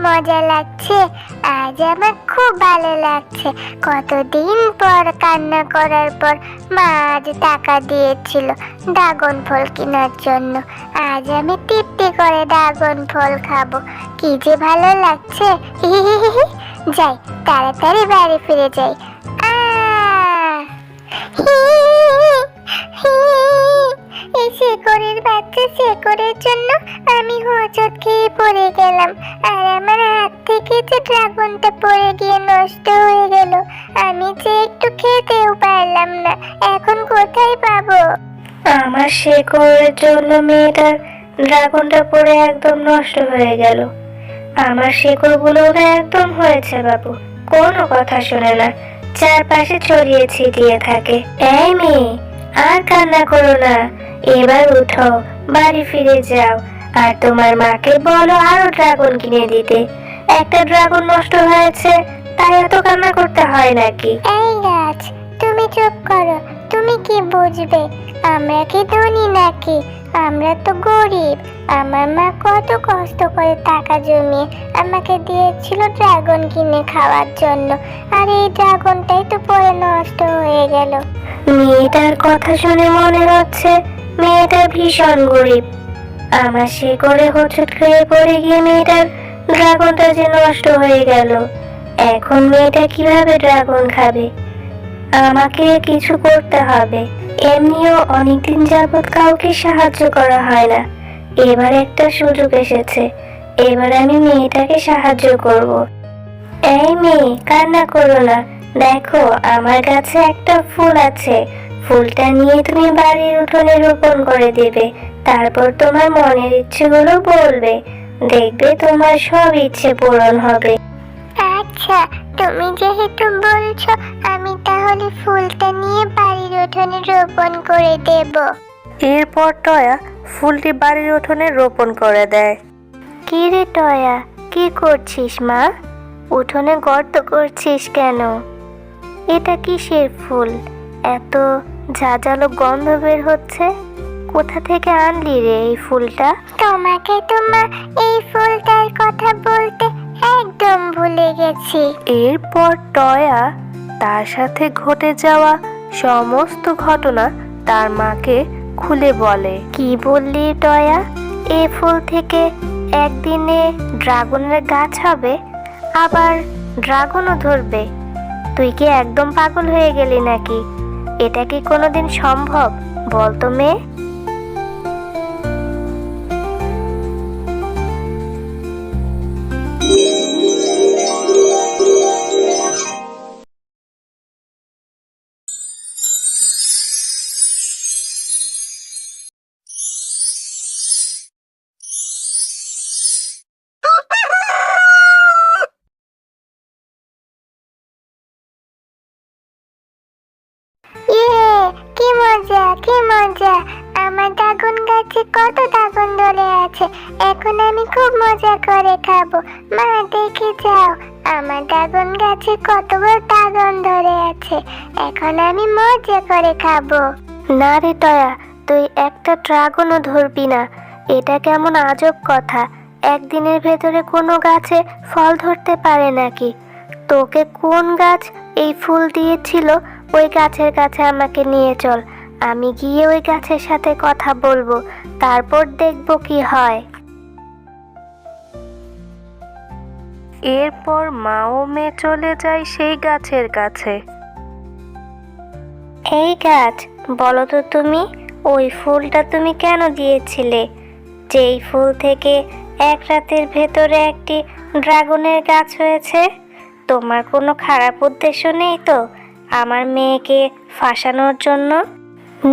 মজা লাগছে, আজ আমার খুব ভালো লাগছে। কতদিন পর কান্না করার পর মা আজ টাকা দিয়েছিল ড্রাগন ফল কেনার জন্য। আজ আমি তৃপ্তি করে ড্রাগন ফল খাবো, কি যে ভালো লাগছে। যাই, তাড়াতাড়ি বাড়ি ফিরে যাই। এই শেকড়ের বাচ্চা শেকড়ের জন্য আমি হোঁচট খেয়ে পড়ে গেলাম, আর আমার হাত থেকে যে ড্রাগনটা পড়ে গিয়ে নষ্ট হয়ে গেল। আমি যে একটু খেতেও পারলাম না, এখন কোথায় পাবো? আমার শেকড়ের জন্য মেয়েটার ড্রাগনটা পড়ে একদম নষ্ট হয়ে গেল। আমার শেকড়গুলো একদম হয়েছে বাবু, কোনো কথা শোনে না, চারপাশে ছড়িয়ে ছিটিয়ে থাকে। এই মেয়ে, আর কান্না করো না, এবার উঠো, বাড়ি ফিরে যাও, আর তোমার মাকে বলো আরো ড্রাগন কিনে দিতে। একটা ড্রাগন নষ্ট হয়েছে, তাই এত কান্না করতে হয় নাকি? এই গাছ, তুমি চুপ করো। তুমি কি বুঝবে আমরা কি ধনী নাকি? আমরা তো গরিব। আমার মা কত কষ্ট করে টাকা জমিয়ে আমাকে দিয়েছিল ড্রাগন কিনে খাওয়ার জন্য, আর এই ড্রাগনটাই তো পরে নষ্ট হয়ে গেল। মেয়েটার কথা শুনে মনে হচ্ছে মেয়েটা ভীষণ গরিব। আমার শেকড়ে হোঁচট খেয়ে পড়ে গিয়ে মেয়েটার ড্রাগনটা যে নষ্ট হয়ে গেল। এখন মেয়েটা কিভাবে ড্রাগন খাবে? আমাকে কিছু করতে হবে। এমনিও অনেকদিন যাবৎ কাউকে সাহায্য করা হয় না, এবার একটা সুযোগ এসেছে, এবার আমি মেয়েটাকে সাহায্য করব। এই মেয়ে, কান্না করো না, দেখো আমার কাছে একটা ফুল আছে, ফুলটা নিয়ে তুমি বাড়ির উঠোনে রোপণ করে দেবে, তারপর তোমার মনের ইচ্ছেগুলো বলবে, দেখবে তোমার সব ইচ্ছে পূরণ হবে। আচ্ছা, তুমি যেহেতু বলছো, আমি তাহলে ফুলটা নিয়ে বাড়ির উঠোনে রোপণ করে দেব। এরপর টয়া ফুলটি বাড়ির উঠোনে রোপণ করে দেয়। কি রে টয়া, কি করছিস মা? উঠোনে গর্ত করছিস কেন? এটা কিসের ফুল? এত ঝাঁঝালো গন্ধ বের হচ্ছে, কোথা থেকে আনলি রে এই ফুলটা? তোমাকে তোমার এই ফুলটার কথা বলতে একদম ভুলে গেছি। এরপর টয়া তার সাথে ঘটে যাওয়া সমস্ত ঘটনা তার মাকে খুলে বলে। কি বললি টয়া? এই ফুল থেকে একদিনে ড্রাগনের গাছ হবে, আবার ড্রাগনও ধরবে? তুই কি একদম পাগল হয়ে গেলি নাকি? এটা কি কোনোদিন সম্ভব বলতো মেয়ে? কি মজা, কি মজা! আমার ড্রাগন গাছে কত ড্রাগন ধরে আছে, এখন আমি খুব মজা করে খাবো। মা, দেখে যাও, আমার ড্রাগন গাছে কতগুলো ড্রাগন ধরে আছে, এখন আমি মজা করে খাবো। না রে টয়া, তুই একটা ড্রাগনও ধরবি না, এটা কেমন আজব কথা। একদিনের ভেতরে কোনো গাছে ফল ধরতে পারে নাকি? তোকে কোন গাছ এই ফুল দিয়েছিল, ওই গাছের কাছে আমাকে নিয়ে চল, আমি গিয়ে ওই গাছের সাথে কথা বলবো, তারপর দেখবো কি হয়। এরপর মা ও মেয়ে চলে যায় সেই গাছের কাছে। এই গাছ, বলো তো তুমি, ওই ফুলটা তুমি কেন দিয়েছিলে? যেই ফুল থেকে এক রাতের ভেতরে একটি ড্রাগনের গাছ হয়েছে? তোমার কোনো খারাপ উদ্দেশ্য নেই তো আমার মেয়েকে ফাঁসানোর জন্য?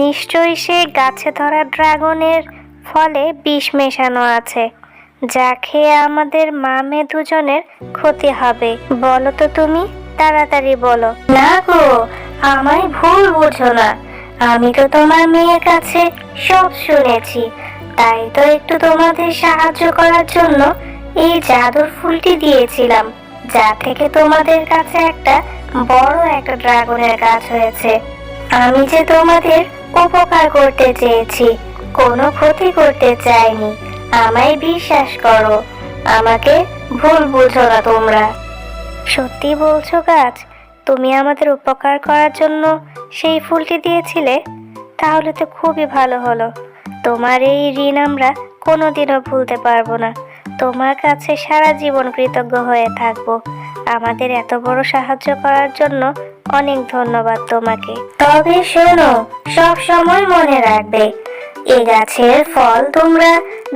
নিশ্চয়ই সেই গাছে ধরা ড্রাগনের ফলে বিষ মেশানো আছে, যা খেয়ে আমাদের মা মেয়ে দুজনের ক্ষতি হবে। বলো তো তুমি, তাড়াতাড়ি বলো। না গো, আমায় ভুল বুঝো না, আমি তো তোমার মেয়ের কাছে সব শুনেছি, তাই তো একটু তোমাদের সাহায্য করার জন্য এই জাদুর ফুলটি দিয়েছিলাম, যা থেকে তোমাদের কাছে একটা বড় একটা ড্রাগনের গাছ হয়েছে। আমি যে তোমাদের উপকার করতে চেয়েছি, কোনো ক্ষতি করতে চাইনি, আমায় বিশ্বাস করো। আমাকে ভুল বুঝো না তোমরা। সত্যি বলছো গাছ, তুমি আমাদের উপকার করার জন্য সেই ফুলটি দিয়েছিলে? তাহলে তো খুবই ভালো হলো। তোমার এই ঋণ আমরা কোনোদিনও ভুলতে পারবো না। তোমার কাছে সারা জীবন কৃতজ্ঞ হয়ে থাকবো। আমাদের এত বড় সাহায্য করার জন্য অনেক ধন্যবাদ তোমাকে। তবে শোনো, সব সময় মনে রাখবে, এই গাছের ফল তোমরা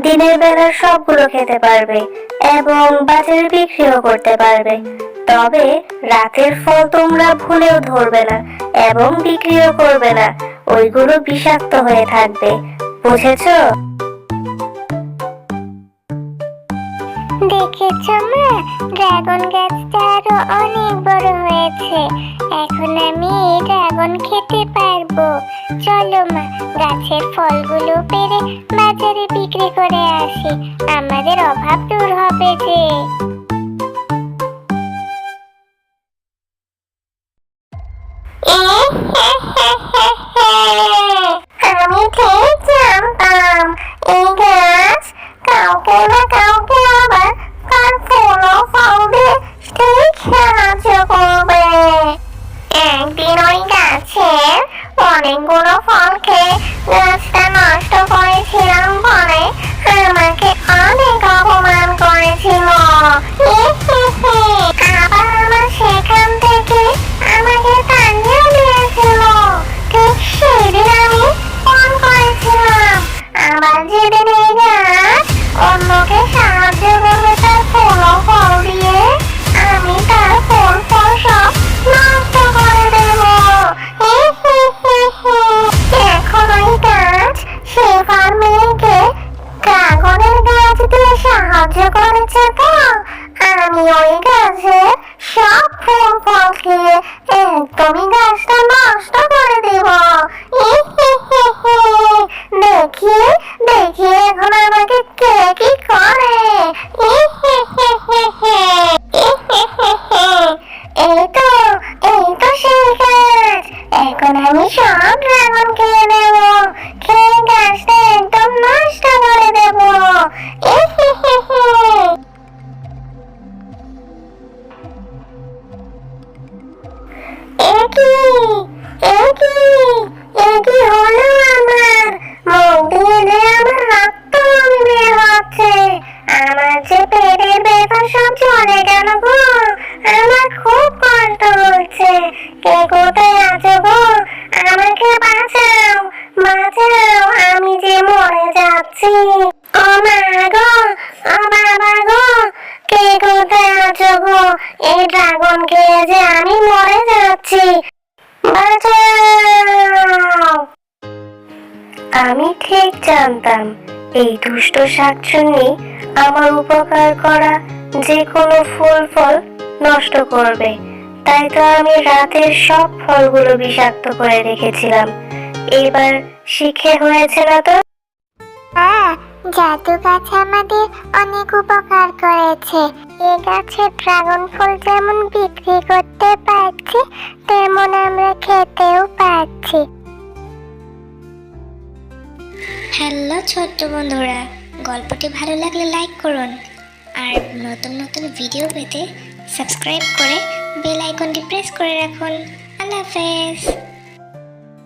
দিনের বেলা সবগুলো খেতে পারবে এবং বাজারে বিক্রিও করতে পারবে। তবে রাতের ফল তোমরা ভুলেও ধরবে না এবং বিক্রিও করবে না। ওইগুলো বিষাক্ত হয়ে থাকবে, বুঝেছো? দেখেছো মা, ড্রাগন গাছটা আরো অনেক বড় হয়েছে। এখন আমি এই ড্রাগন খেতে পারবো। চলো মা, গাছের ফলগুলো পেড়ে বাজারে বিক্রি করে আসি, আমাদের অভাব দূর হবে যে। আমি ঠিক জানতাম এই গাছ কাউকে না কাউকে আবার তার ফুল ও ফল দিয়ে ঠিক সাহায্য করবে। একদিন ওই গাছের অনেকগুলো ফল খেয়ে গাছটা নষ্ট করেছিলাম বলে আমাকে অনেক অপমান করেছিল। আবার আমার সেখান থেকে আমাকে তাড়িয়ে দিয়েছিল। ঠিক সেদিন আমি ফোন করেছিলাম, আবার যেদিন এই গাছ অন্যকে সাহায্য করবে তার ফুল ও ফল দিয়ে, আমি তার ফুল ফল সব নষ্ট করে দেব। এখন ওই গাছ সেই ফার্মিকে ড্রাগনের গাছ দিয়ে সাহায্য করেছে তো আমি ওই গাছের সব ফুল ফল খেয়ে একদমই গাছটা নষ্ট করে দেব। দেখি দেখি এখন আমাকে কে কি করে। এই তো সেই গাছ। এখন আমি সব ড্রাগন খেয়ে নেব, খেয়ে গাছটা একদম নষ্ট করে দেব। একই হলো আমার মুখ দিয়ে আমার রক্ত বের হচ্ছে। আমার যে পেটের ব্যথা সব চলে গেল গো। আমার খুব কষ্ট হচ্ছে। কে কোথায় আছো গো? আমাকে বাঁচাও, বাঁচাও, আমি যে মরে যাচ্ছি। ও মা গো, ও বাবা গো, কে কোথায় আছো গো? এই ড্রাগন খেয়ে যে আমি মরে যাচ্ছি, বাঁচাও। আমি ঠিক জানতাম এই দুষ্ট শাকচুন্নি আমার উপকার করা যে কোনো ফুল ফল নষ্ট করবে। তাই তো আমি রাতের সব ফলগুলো বিষাক্ত করে রেখেছিলাম। এবার শিখে হয়েছে না তো? জাদু গাছ আমাদের অনেক উপকার করেছে। এই গাছের ড্রাগন ফল যেমন বিক্রি করতে পারছি, তেমন আমরা খেতেও পারছি। হ্যালো ছোট্ট বন্ধুরা, গল্পটি ভালো লাগলে লাইক করুন আর নতুন নতুন ভিডিও পেতে সাবস্ক্রাইব করে বেল আইকনটি প্রেস করে রাখুন। আল্লাহ হাফেজ।